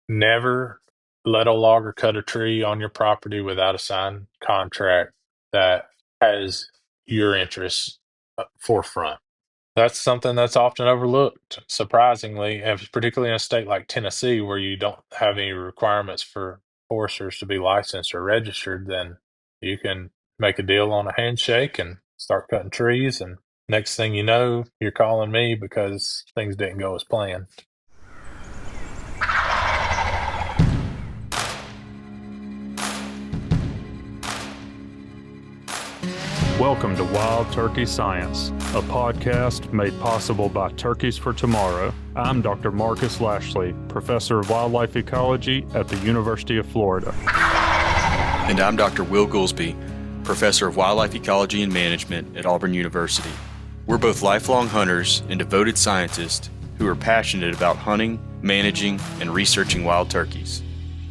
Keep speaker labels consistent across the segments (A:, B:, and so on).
A: never let a logger cut a tree on your property without a signed contract that has your interests forefront. That's something that's often overlooked, surprisingly, and particularly in a state like Tennessee, where you don't have any requirements for foresters to be licensed or registered. Then you can make a deal on a handshake and start cutting trees. And next thing you know, you're calling me because things didn't go as planned.
B: Welcome to Wild Turkey Science, a podcast made possible by Turkeys for Tomorrow. I'm Dr. Marcus Lashley, Professor of Wildlife Ecology at the University of Florida.
C: And I'm Dr. Will Gulsby, Professor of Wildlife Ecology and Management at Auburn University. We're both lifelong hunters and devoted scientists who are passionate about hunting, managing, and researching wild turkeys.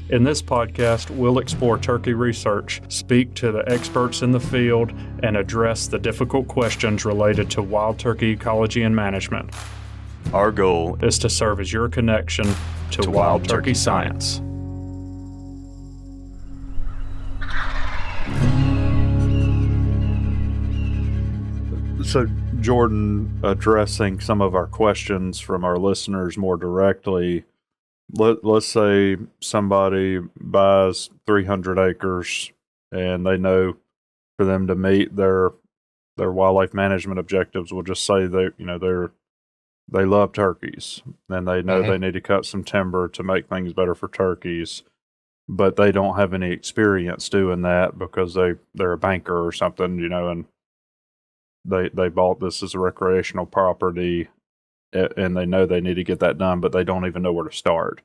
B: In this podcast, we'll explore turkey research, speak to the experts in the field, and address the difficult questions related to wild turkey ecology and management.
C: Our goal
B: is to serve as your connection to wild turkey science. So, Jordan, addressing some of our questions from our listeners more directly, let's say somebody buys 300 acres and they know for them to meet their wildlife management objectives, we'll just say they love turkeys and they know they need to cut some timber to make things better for turkeys, but they don't have any experience doing that because they're a banker or something, and they bought this as a recreational property and they know they need to get that done, but they don't even know where to start.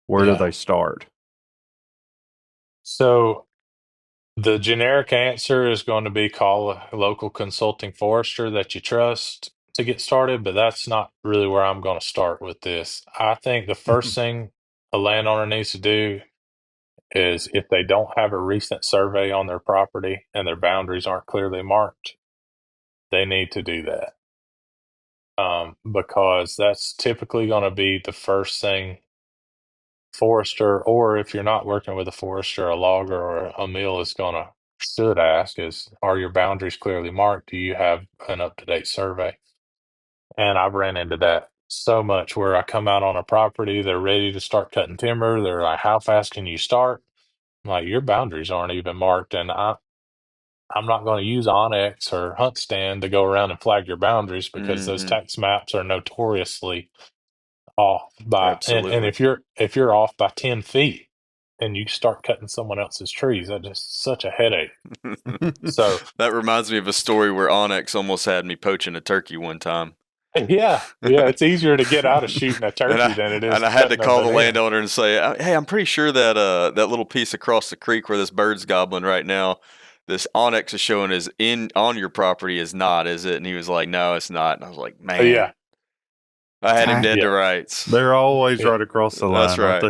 B: Where do they start?
A: So the generic answer is going to be call a local consulting forester that you trust to get started, but that's not really where I'm going to start with this. I think the first thing a landowner needs to do is, if they don't have a recent survey on their property and their boundaries aren't clearly marked, they need to do that. Because that's typically going to be the first thing forester, or if you're not working with a forester, a logger or a mill should ask is, are your boundaries clearly marked? Do you have an up-to-date survey? And I've ran into that so much where I come out on a property, they're ready to start cutting timber. They're like, how fast can you start? I'm like, your boundaries aren't even marked. And I'm not going to use Onyx or Hunt Stand to go around and flag your boundaries, because those tax maps are notoriously off by, and
C: Absolutely.
A: if you're off by 10 feet and you start cutting someone else's trees, that's just such a headache. So
C: That reminds me of a story where Onyx almost had me poaching a turkey one time.
A: yeah, it's easier to get out of shooting a turkey than it is
C: and I had to
A: cutting a
C: call the
A: banana.
C: landowner and say, "Hey, I'm pretty sure that that little piece across the creek where this bird's gobbling right now, this Onyx is showing is on your property is not, is it?" And he was like, "No, it's not." And I was like, "Man,
A: Yeah,
C: I had him dead to
A: yeah,
C: rights."
B: They're always right across the
C: That's
B: line, aren't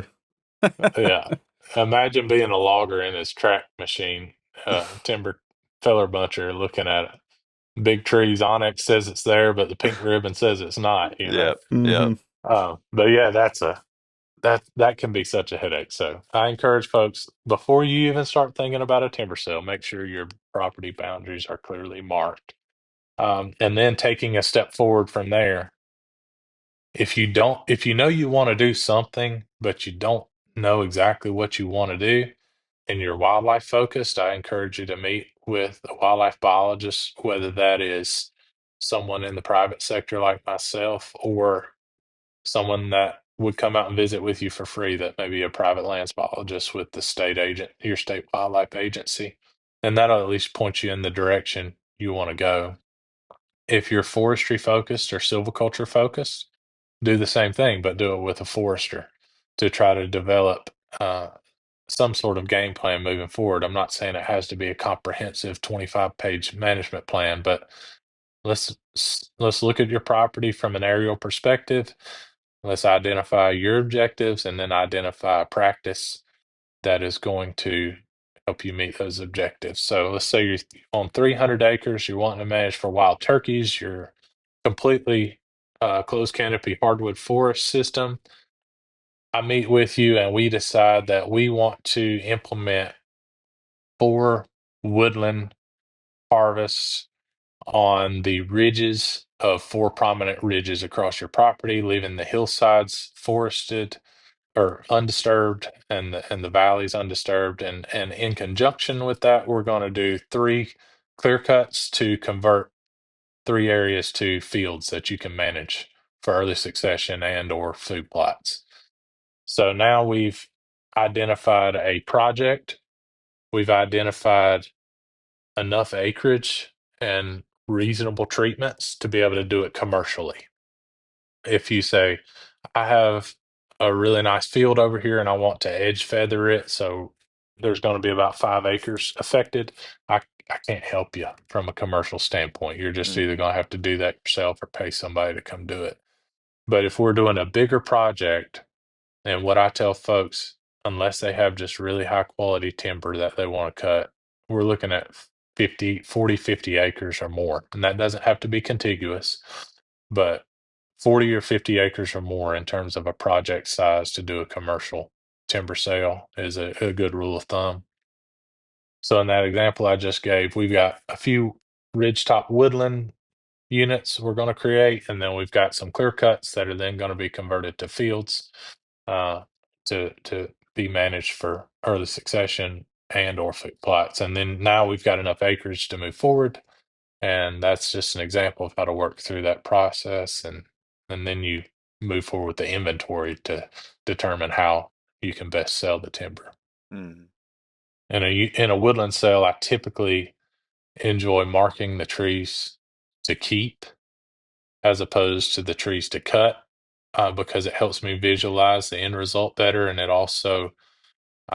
C: right.
B: they?
A: yeah. Imagine being a logger in his track machine, timber feller buncher, looking at it. Big trees. Onyx says it's there, but the pink ribbon says it's not.
C: Yep. Yep.
A: But yeah, that can be such a headache. So I encourage folks, before you even start thinking about a timber sale, make sure your property boundaries are clearly marked. And then taking a step forward from there, if you know you want to do something, but you don't know exactly what you want to do, and you're wildlife focused, I encourage you to meet with a wildlife biologist, whether that is someone in the private sector like myself, or someone that would come out and visit with you for free, that may be a private lands biologist with the your state wildlife agency. And that'll at least point you in the direction you want to go. If you're forestry focused or silviculture focused, do the same thing, but do it with a forester to try to develop some sort of game plan moving forward. I'm not saying it has to be a comprehensive 25-page management plan, but let's look at your property from an aerial perspective. Let's identify your objectives and then identify a practice that is going to help you meet those objectives. So let's say you're on 300 acres, you're wanting to manage for wild turkeys, you're completely closed canopy hardwood forest system. I meet with you and we decide that we want to implement 4 woodland harvests on the ridges of 4 prominent ridges across your property, leaving the hillsides forested or undisturbed and the valleys undisturbed. And in conjunction with that, we're going to do 3 clear cuts to convert 3 areas to fields that you can manage for early succession and or food plots. So now we've identified a project. We've identified enough acreage and reasonable treatments to be able to do it commercially. If you say, I have a really nice field over here and I want to edge feather it, so there's going to be about 5 acres affected, I can't help you from a commercial standpoint. You're just either
C: Hmm.
A: going to have to do that yourself or pay somebody to come do it. But if we're doing a bigger project, and what I tell folks, unless they have just really high quality timber that they want to cut, we're looking at 50 acres or more. And that doesn't have to be contiguous, but 40 or 50 acres or more in terms of a project size to do a commercial timber sale is a good rule of thumb. So in that example I just gave, we've got a few ridgetop woodland units we're going to create, and then we've got some clear cuts that are then going to be converted to fields uh, to be managed for early succession and or food plots. And then now we've got enough acreage to move forward, and that's just an example of how to work through that process, and then you move forward with the inventory to determine how you can best sell the timber.
C: Hmm.
A: In a woodland sale, I typically enjoy marking the trees to keep as opposed to the trees to cut, because it helps me visualize the end result better. And it also,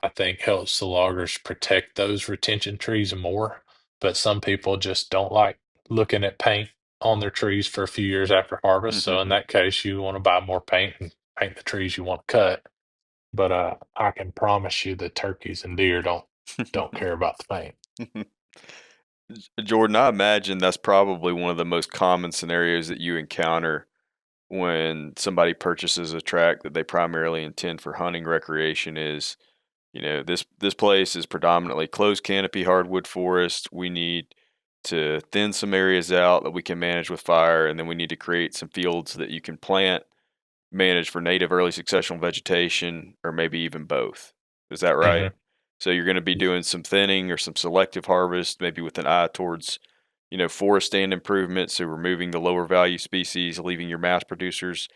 A: I think, helps the loggers protect those retention trees more. But some people just don't like looking at paint on their trees for a few years after harvest. So in that case, you want to buy more paint and paint the trees you want to cut. But I can promise you the turkeys and deer don't care about the paint.
C: Jordan, I imagine that's probably one of the most common scenarios that you encounter when somebody purchases a tract that they primarily intend for hunting recreation is, this place is predominantly closed canopy hardwood forest. We need to thin some areas out that we can manage with fire, and then we need to create some fields that you can plant, manage for native early successional vegetation, or maybe even both. Is that right?
A: Hmm.
C: So you're going to be doing some thinning or some selective harvest, maybe with an eye towards, forest stand improvement. So removing the lower value species, leaving your mass producers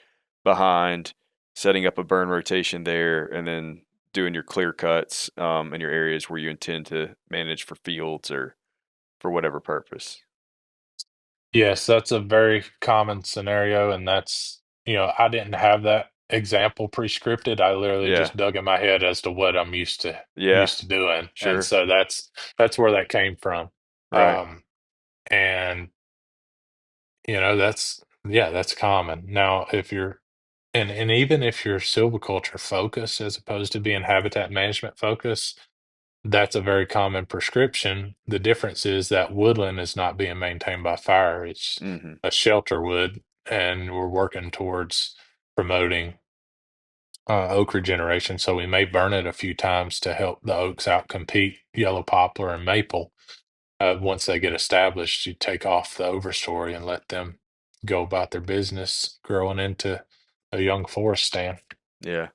C: behind, setting up a burn rotation there, and then doing your clear cuts in your areas where you intend to manage for fields or for whatever purpose.
A: Yes, that's a very common scenario, and I didn't have that example pre-scripted. I literally
C: Yeah.
A: just dug in my head as to what I'm
C: Yeah.
A: used to doing, and
C: Sure.
A: so that's where that came from.
C: Right.
A: Um, and that's common. Now, if you're and even if you're silviculture focused as opposed to being habitat management focused, that's a very common prescription. The difference is that woodland is not being maintained by fire. It's
C: Hmm.
A: a shelter wood, and we're working towards promoting oak regeneration. So we may burn it a few times to help the oaks outcompete yellow poplar and maple. Once they get established, you take off the overstory and let them go about their business growing into a young forest stand.
C: Yeah.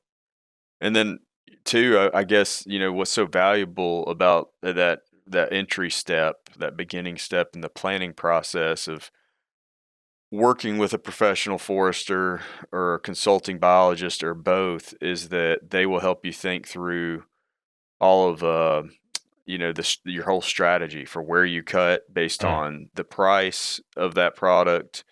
C: And then too, I guess, what's so valuable about that entry step, that beginning step in the planning process of working with a professional forester or a consulting biologist or both is that they will help you think through all of your whole strategy for where you cut based
A: Mm,
C: on the price of that product,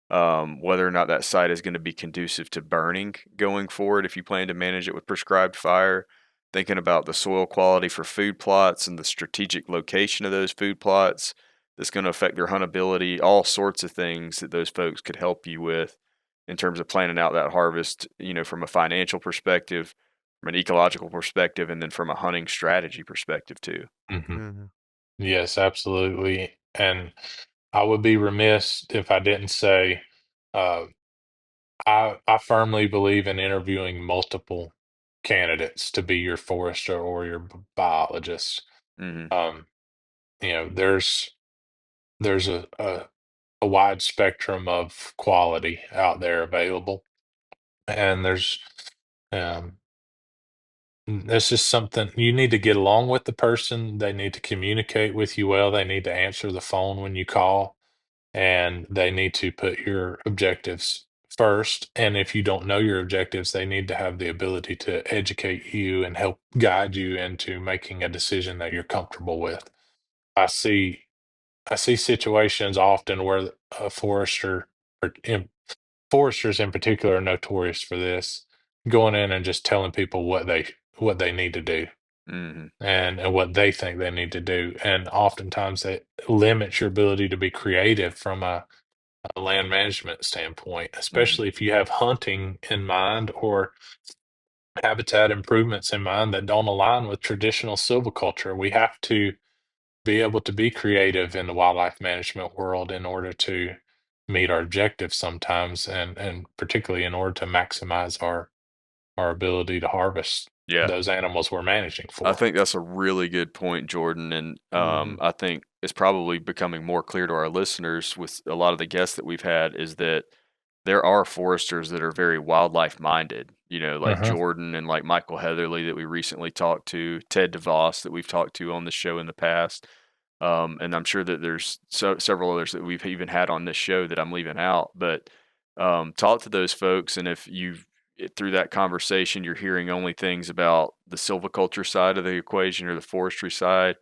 C: whether or not that site is going to be conducive to burning going forward if you plan to manage it with prescribed fire, thinking about the soil quality for food plots and the strategic location of those food plots that's going to affect their huntability, all sorts of things that those folks could help you with in terms of planning out that harvest, from a financial perspective, from an ecological perspective, and then from a hunting strategy perspective too.
A: mhm.
B: Mhm.
A: Yes, absolutely. And I would be remiss if I didn't say, uh, I firmly believe in interviewing multiple candidates to be your forester or your biologist.
C: Hmm.
A: Um, there's a wide spectrum of quality out there available, and um, this is something you need to get along with the person. They need to communicate with you well. They need to answer the phone when you call, and they need to put your objectives first. And if you don't know your objectives, they need to have the ability to educate you and help guide you into making a decision that you're comfortable with. I see I see situations often where a forester, or foresters in particular, are notorious for this, going in and just telling people what they need to do,
C: Hmm.
A: and what they think they need to do, and oftentimes that limits your ability to be creative from a land management standpoint,
C: Hmm.
A: especially if you have hunting in mind or habitat improvements in mind that don't align with traditional silviculture. We have to be able to be creative in the wildlife management world in order to meet our objectives sometimes, and particularly in order to maximize our ability to harvest
C: Yeah.
A: those animals we're managing
C: I
A: for.
C: think that's a really good point, Jordan, and
B: Mhm.
C: I think it's probably becoming more clear to our listeners with a lot of the guests that we've had is that there are foresters that are very wildlife minded. You know, like
A: Hmm.
C: Jordan and like Michael Heatherly that we recently talked to, Ted DeVos that we've talked to on the show in the past, and I'm sure that there's several others that we've even had on this show that I'm leaving out. But talk to those folks, and if through that conversation you're hearing only things about the silviculture side of the equation or the forestry side,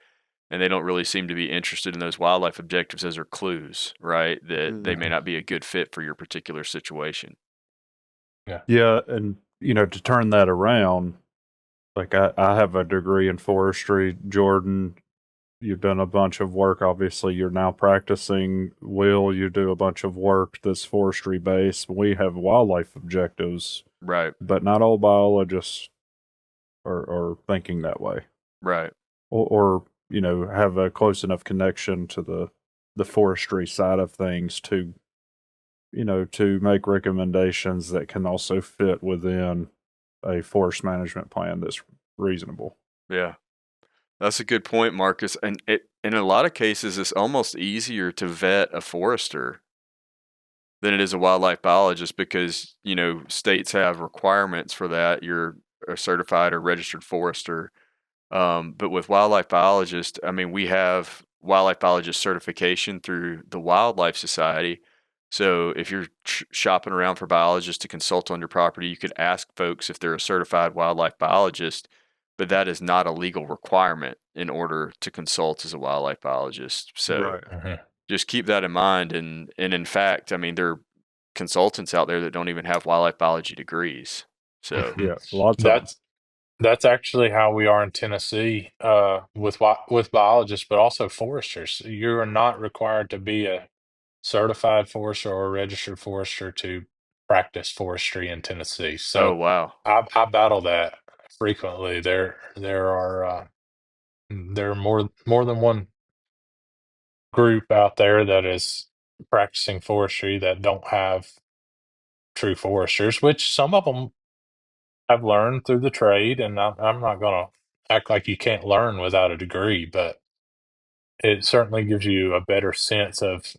C: and they don't really seem to be interested in those wildlife objectives, those are clues, right? That they may
B: Mhm.
C: not be a good fit for your particular situation.
A: Yeah.
B: Yeah, and to turn that around, like I have a degree in forestry. Jordan, you've done a bunch of work. Obviously, you're now practicing. Will, you do a bunch of work that's forestry based. We have wildlife objectives,
C: Right,
B: but not all biologists are thinking that way,
C: right.
B: or have a close enough connection to the forestry side of things to to make recommendations that can also fit within a forest management plan that's reasonable.
C: Yeah. That's a good point, Marcus. And in a lot of cases, it's almost easier to vet a forester than it is a wildlife biologist because, states have requirements for that. You're a certified or registered forester. But with wildlife biologists, I mean, we have wildlife biologist certification through the Wildlife Society. So if you're shopping around for biologists to consult on your property, you could ask folks if they're a certified wildlife biologist, but that is not a legal requirement in order to consult as a wildlife biologist. So
B: Right.
A: Hmm.
C: just keep that in mind. And in fact, I mean, there are consultants out there that don't even have wildlife biology degrees. So,
A: Hmm.
B: Yeah, lots of them.
A: That's actually how we are in Tennessee, with biologists, but also foresters. You are not required to be a certified forester or a registered forester to practice forestry in Tennessee.
C: oh
A: So
C: wow,
A: I battle that frequently. There are more than one group out there that is practicing forestry that don't have true foresters, which some of them have learned through the trade, and I'm not going to act like you can't learn without a degree, but it certainly gives you a better sense of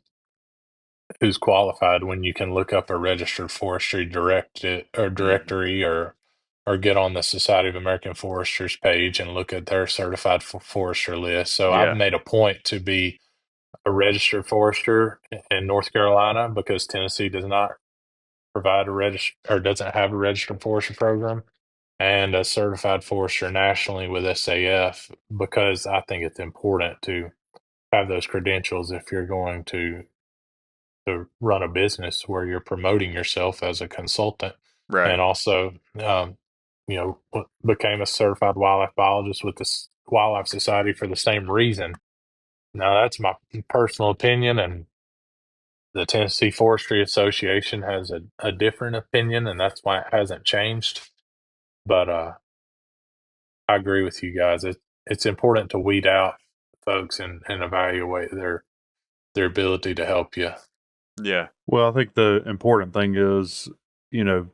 A: who's qualified when you can look up a registered forestry
C: hmm,
A: directory, or get on the Society of American Foresters page and look at their certified forester list. So I've
C: yeah,
A: made a point to be a registered forester in North Carolina because Tennessee does not provide a register or doesn't have a registered forester program, and a certified forester nationally with SAF, because I think it's important to have those credentials if you're going to run a business where you're promoting yourself as a consultant.
C: right,
A: And also, became a certified wildlife biologist with the Wildlife Society for the same reason. Now, that's my personal opinion, and the Tennessee Forestry Association has a different opinion, and that's why it hasn't changed. But I agree with you guys. It's important to weed out folks and evaluate their ability to help you.
C: yeah,
B: Well, I think the important thing is, you know,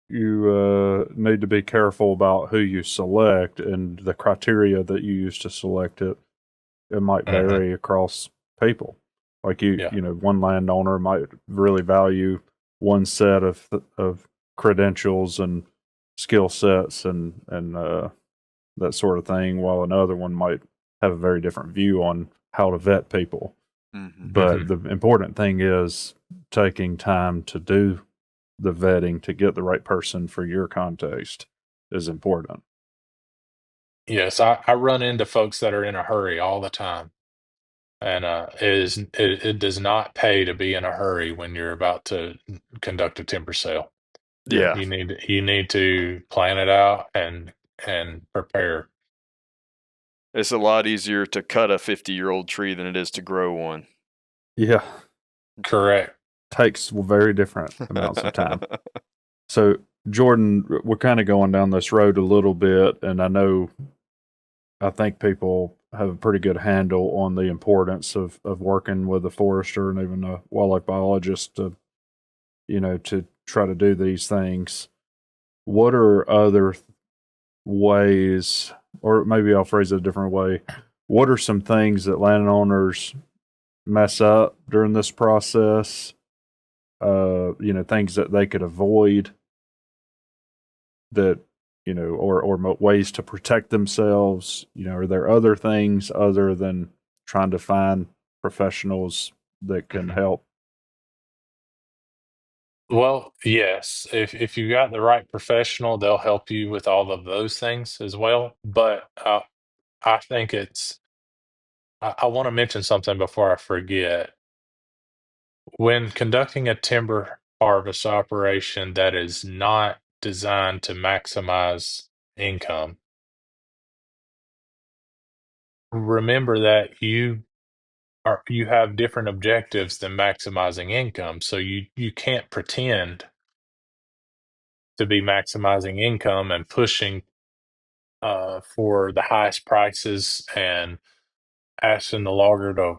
B: you need to be careful about who you select and the criteria that you use to select it. It might
A: Hmm.
B: vary across people. Like
A: Yeah.
B: one landowner might really value one set of credentials and skill sets and that sort of thing, while another one might have a very different view on how to vet people.
C: Mm-hmm.
B: But
A: Hmm.
B: the important thing is taking time to do the vetting to get the right person for your context is important.
A: Yes, I run into folks that are in a hurry all the time. And it does not pay to be in a hurry when you're about to conduct a timber sale.
B: Yeah.
C: Yeah.
A: You need to plan it out and prepare.
C: It's a lot easier to cut a 50-year-old tree than it is to grow one.
B: Yeah.
A: Correct.
B: Takes very different amounts of time. So, Jordan, we're kind of going down this road a little bit, and I think people have a pretty good handle on the importance of working with a forester and even a wildlife biologist to, to try to do these things. What are other ways, or maybe I'll phrase it a different way? What are some things that landowners mess up during this process? Things that they could avoid that or ways to protect themselves. Are there other things other than trying to find professionals that can
A: Mhm.
B: help?
A: Well, yes, if you got the right professional, they'll help you with all of those things as well. But I think I want to mention something before I forget. When conducting a timber harvest operation that is not designed to maximize income, remember that you have different objectives than maximizing income. So you can't pretend to be maximizing income and pushing for the highest prices and asking the logger to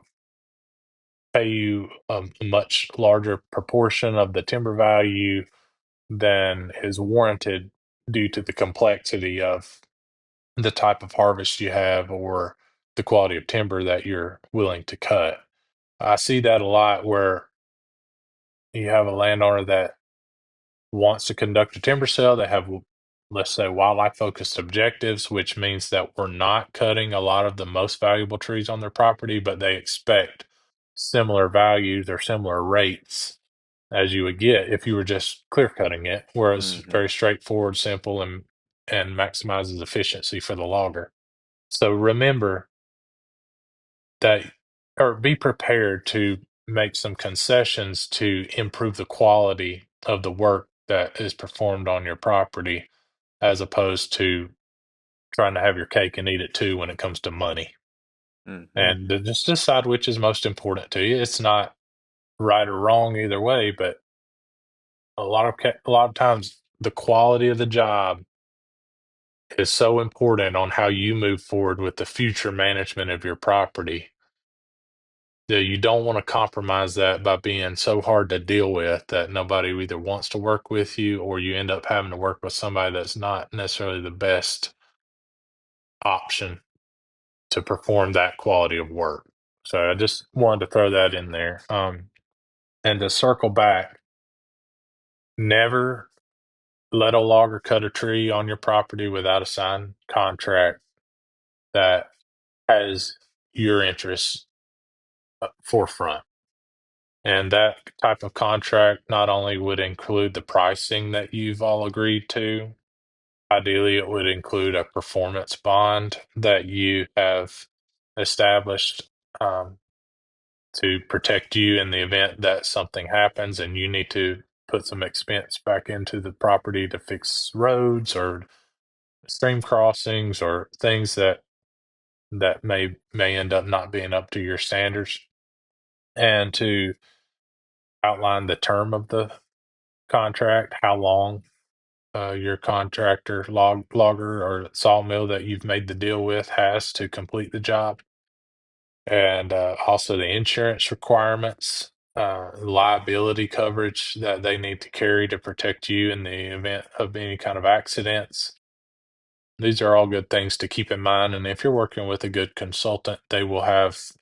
A: pay you a much larger proportion of the timber value than is warranted due to the complexity of the type of harvest you have or the quality of timber that you're willing to cut. I see that a lot where you have a landowner that wants to conduct a timber sale. They have, let's say, wildlife focused objectives, which means that we're not cutting a lot of the most valuable trees on their property, but they expect similar values or similar rates as you would get if you were just clear cutting it, where it's
C: Mm-hmm.
A: very straightforward, simple, and maximizes efficiency for the logger. So remember that, or be prepared to make some concessions to improve the quality of the work that is performed on your property, as opposed to trying to have your cake and eat it too when it comes to money.
C: Mm-hmm.
A: And just decide which is most important to you. It's not right or wrong either way, but a lot of times the quality of the job is so important on how you move forward with the future management of your property that you don't want to compromise that by being so hard to deal with that nobody either wants to work with you or you end up having to work with somebody that's not necessarily the best option to perform that quality of work. So I just wanted to throw that in there. And to circle back, never let a logger cut a tree on your property without a signed contract that has your interests forefront. And that type of contract not only would include the pricing that you've all agreed to, ideally, it would include a performance bond that you have established um, to protect you in the event that something happens and you need to put some expense back into the property to fix roads or stream crossings or things that may end up not being up to your standards, and to outline the term of the contract, how long your contractor, logger, or sawmill that you've made the deal with has to complete the job, and also the insurance requirements. liability coverage that they need to carry to protect you in the event of any kind of accidents. These are all good things to keep in mind. And if you're working with a good consultant, they will have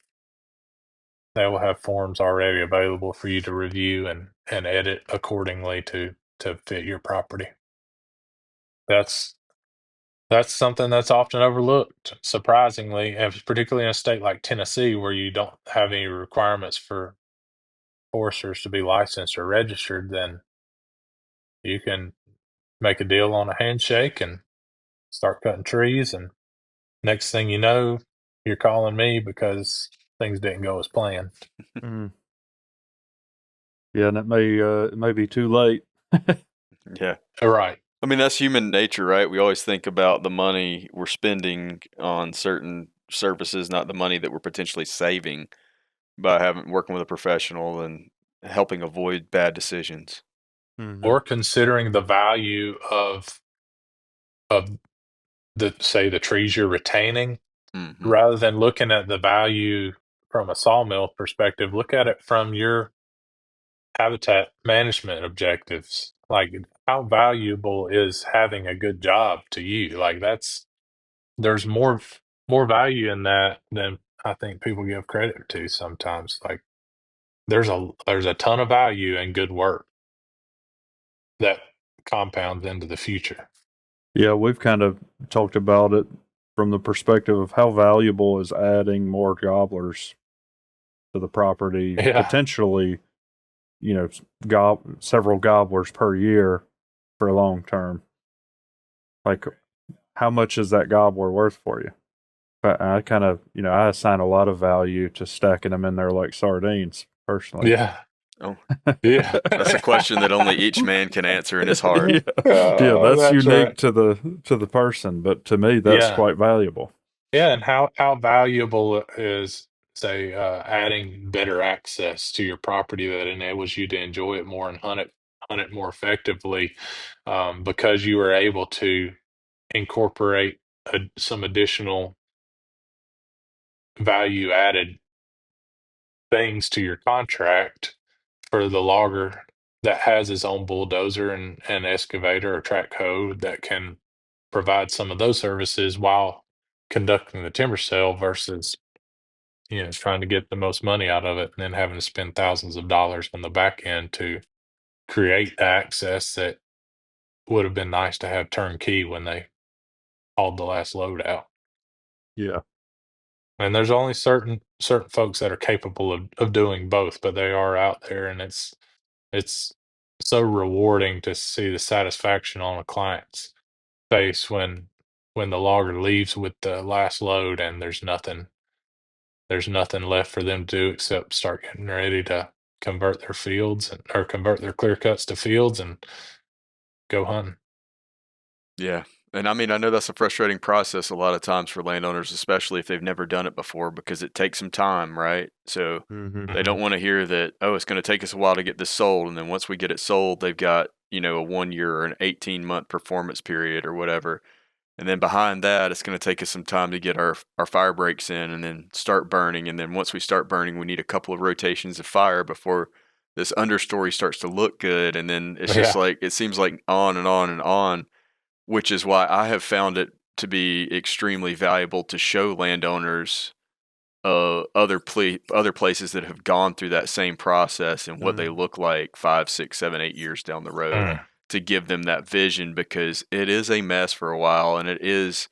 A: forms already available for you to review and edit accordingly to fit your property. That's that's something that's often overlooked, surprisingly, and particularly in a state like Tennessee, where you don't have any requirements for foresters to be licensed or registered. Then you can make a deal on a handshake and start cutting trees, and next thing you know, you're calling me because things didn't go as planned.
B: Mm. Yeah, and it may be too late.
C: Yeah.
A: Right.
C: I mean, that's human nature, right? We always think about the money we're spending on certain services, not the money that we're potentially saving by working with a professional and helping avoid bad decisions.
B: Mm-hmm.
A: Or considering the value of the trees you're retaining,
C: Hmm.
A: rather than looking at the value from a sawmill perspective, look at it from your habitat management objectives. Like, how valuable is having a good job to you? Like, there's more value in that than I think people give credit to sometimes. Like, there's a ton of value in good work that compounds into the future.
B: Yeah, we've kind of talked about it from the perspective of how valuable is adding more gobblers to the property,
A: Yeah.
B: potentially, several gobblers per year for a long term. Like, how much is that gobbler worth for you? I kind of, I assign a lot of value to stacking them in there like sardines, personally.
A: Yeah.
C: Oh,
A: Yeah.
C: that's a question that only each man can answer in his heart.
B: Yeah, yeah,
A: Oh,
B: that's
A: that's
B: unique
A: right.
B: to the person, but to me, that's
A: Yeah.
B: quite valuable.
A: Yeah, and how valuable is, say, adding better access to your property that enables you to enjoy it more and hunt it more effectively, because you were able to incorporate some additional value added things to your contract for the logger that has his own bulldozer and excavator or track hoe that can provide some of those services while conducting the timber sale versus trying to get the most money out of it and then having to spend thousands of dollars on the back end to create access that would have been nice to have turnkey when they hauled the last load out.
B: Yeah.
A: And there's only certain folks that are capable of doing both, but they are out there, and it's so rewarding to see the satisfaction on a client's face when the logger leaves with the last load and there's nothing left for them to do except start getting ready to convert their fields or convert their clear cuts to fields and go hunting.
C: Yeah. And I mean, I know that's a frustrating process a lot of times for landowners, especially if they've never done it before, because it takes some time, right? So
B: Mm-hmm.
C: they
A: Mhm.
C: don't want to hear that, oh, it's going to take us a while to get this sold. And then once we get it sold, they've got, a 1 year or an 18-month performance period or whatever. And then behind that, it's going to take us some time to get our fire breaks in and then start burning. And then once we start burning, we need a couple of rotations of fire before this understory starts to look good. And then it's just
A: Yeah.
C: like, it seems like on and on and on, which is why I have found it to be extremely valuable to show landowners other places that have gone through that same process and what they
B: Mm.
C: look like 5, 6, 7, 8 years down the road,
A: Mm.
C: to give them that vision, because it is a mess for a while, and it is,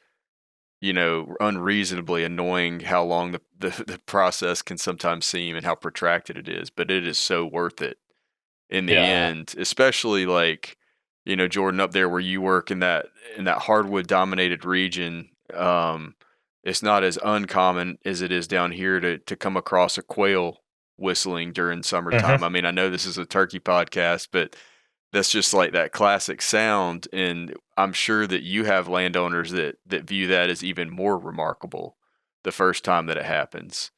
C: unreasonably annoying how long the process can sometimes seem and how protracted it is, but it is so worth it in the
A: Yeah.
C: end, especially like, Jordan, up there where you work in that hardwood dominated region. It's not as uncommon as it is down here to come across a quail whistling during summertime. I
A: Hmm.
C: mean, I know this is a turkey podcast, but that's just like that classic sound, and I'm sure that you have landowners that view that as even more remarkable the first time that it happens.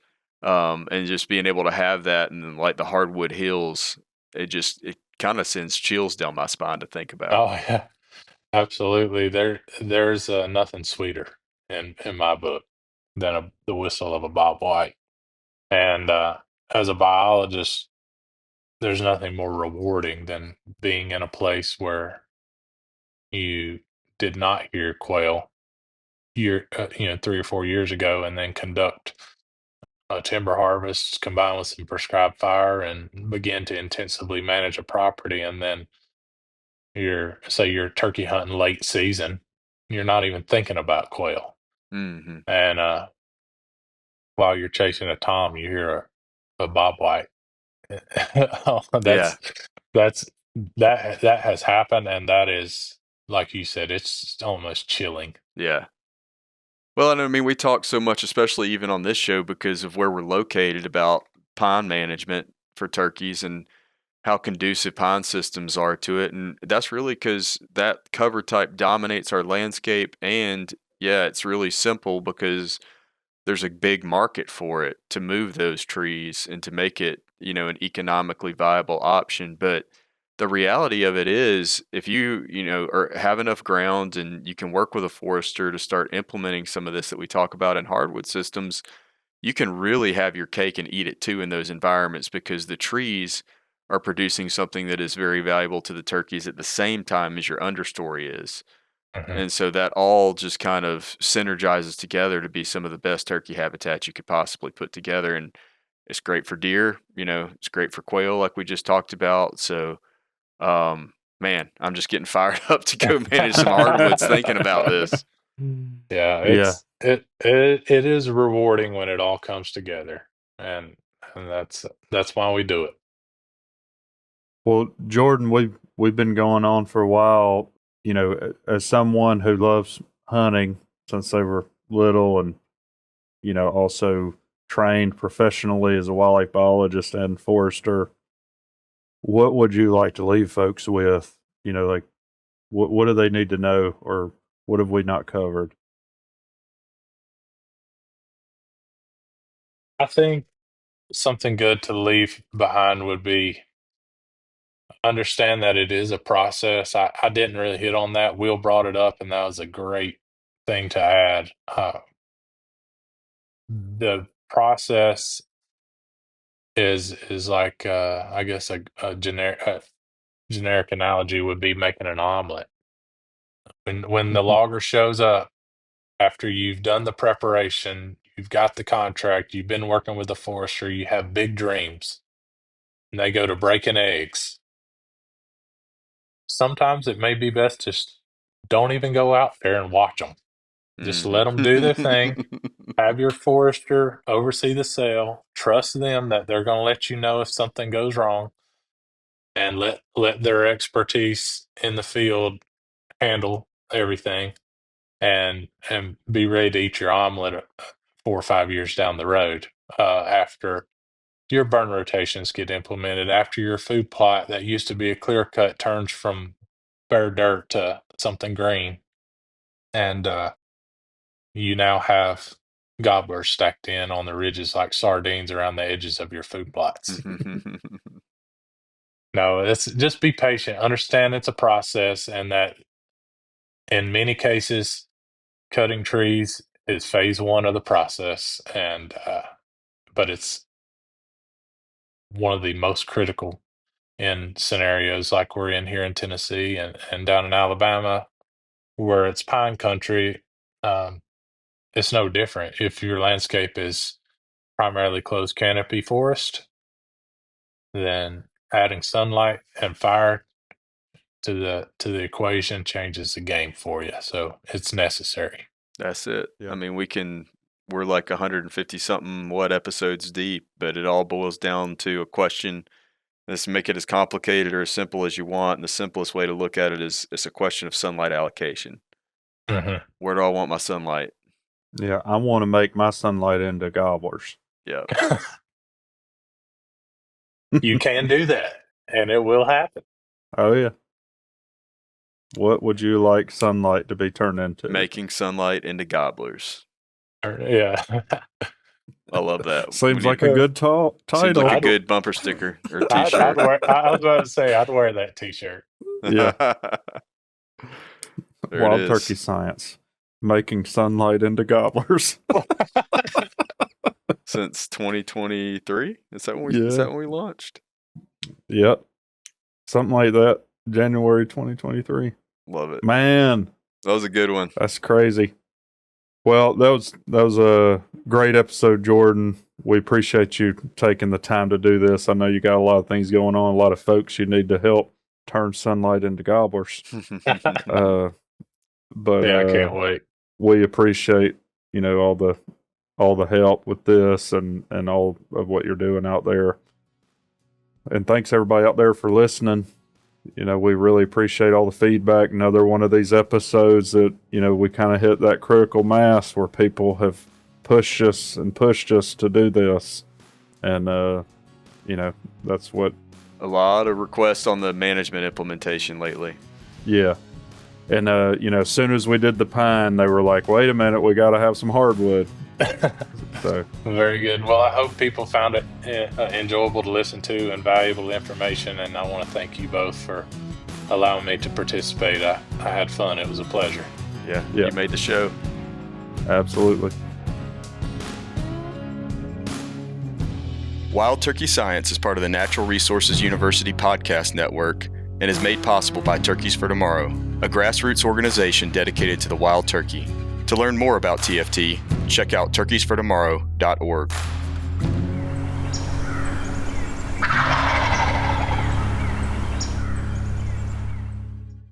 C: And just being able to have that, and then like the hardwood hills, it kind of sends chills down my spine to think about.
A: Oh yeah. Absolutely. There's nothing sweeter in my book than the whistle of a bobwhite. And as a biologist, there's nothing more rewarding than being in a place where you did not hear quail 3 or 4 years ago, and then conduct a timber harvest combined with some prescribed fire and begin to intensively manage a property. And then you're turkey hunting late season, you're not even thinking about quail.
C: Mm-hmm.
A: And while you're chasing a tom, you hear a bobwhite. Oh,
C: Yeah,
A: that has happened, and that is, like you said, it's almost chilling.
C: yeah. Well, and I mean, we talk so much, especially even on this show, because of where we're located, about pine management for turkeys and how conducive pine systems are to it. And that's really because that cover type dominates our landscape. And yeah, it's really simple because there's a big market for it to move those trees and to make it, an economically viable option. But the reality of it is, if have enough ground and you can work with a forester to start implementing some of this that we talk about in hardwood systems, you can really have your cake and eat it too in those environments, because the trees are producing something that is very valuable to the turkeys at the same time as your understory is.
A: Mhm.
C: And so that all just kind of synergizes together to be some of the best turkey habitats you could possibly put together. And it's great for deer, it's great for quail, like we just talked about. So, man, I'm just getting fired up to go manage some hardwoods thinking about this.
A: Yeah,
B: Yeah.
A: it is rewarding when it all comes together, and that's why we do it.
B: Well, Jordan, we've been going on for a while. As someone who loves hunting since they were little, and also trained professionally as a wildlife biologist and forester, what would you like to leave folks with? Like what do they need to know, or what have we not covered?
A: I think something good to leave behind would be understand that it is a process. I didn't really hit on that. Will brought it up, and that was a great thing to add. The process is like, I guess a generic analogy would be making an omelet. When the logger shows up after you've done the preparation, you've got the contract, you've been working with the forester, you have big dreams, and they go to breaking eggs. Sometimes it may be best to don't even go out there and watch them. Just let them do their thing. Have your forester oversee the sale. Trust them that they're going to let you know if something goes wrong, and let their expertise in the field handle everything, and be ready to eat your omelet 4 or 5 years down the road, after your burn rotations get implemented, after your food plot that used to be a clear cut turns from bare dirt to something green, and you now have gobblers stacked in on the ridges like sardines around the edges of your food plots. No, it's just be patient. Understand it's a process, and that in many cases, cutting trees is phase one of the process, and but it's one of the most critical in scenarios like we're in here in Tennessee, and down in Alabama, where it's pine country. Um, it's no different. If your landscape is primarily closed canopy forest, then adding sunlight and fire to the equation changes the game for you. So it's necessary.
C: That's it. I
B: Yeah.
C: mean, we're like 150 something what episodes deep, but it all boils down to a question. Let's make it as complicated or as simple as you want. And the simplest way to look at it is it's a question of sunlight allocation.
A: Hmm.
C: Where do I want my sunlight?
B: Yeah, I want to make my sunlight into gobblers.
C: Yeah.
A: You can do that, and it will happen.
B: Oh yeah. What would you like sunlight to be turned into?
C: Making sunlight into gobblers.
A: Yeah.
C: I love that.
B: Seems like a good
C: Seems
B: title.
C: like a
A: I'd,
C: good bumper sticker or
A: I'd
C: t-shirt.
A: wear. I was about to say I'd wear that T-shirt.
B: Yeah.
C: There
B: Wild
C: it is.
B: turkey science. Making sunlight into gobblers.
C: Since 2023? Is that when
B: Yeah.
C: we launched?
B: Yep. Something like that. January 2023.
C: Love it.
B: Man,
C: That was a good one.
B: that's crazy. Well, that was a great episode, Jordan. We appreciate you taking the time to do this. I know you got a lot of things going on, a lot of folks you need to help turn sunlight into gobblers. But
A: Yeah, I can't wait.
B: we appreciate, all the help with this and all of what you're doing out there. And thanks everybody out there for listening. We really appreciate all the feedback. Another one of these episodes that, we kind of hit that critical mass where people have pushed us to do this. And, that's what.
C: A lot of requests on the management implementation lately.
B: Yeah. And, as soon as we did the pine, they were like, wait a minute, we got to have some hardwood. So
A: Very good. Well, I hope people found it enjoyable to listen to and valuable information. And I want to thank you both for allowing me to participate. I had fun. It was a pleasure.
C: Yeah,
B: Yeah.
C: you made the show.
B: absolutely.
C: Wild Turkey Science is part of the Natural Resources University podcast network and is made possible by Turkeys for Tomorrow, a grassroots organization dedicated to the wild turkey. To learn more about TFT, check out turkeysfortomorrow.org.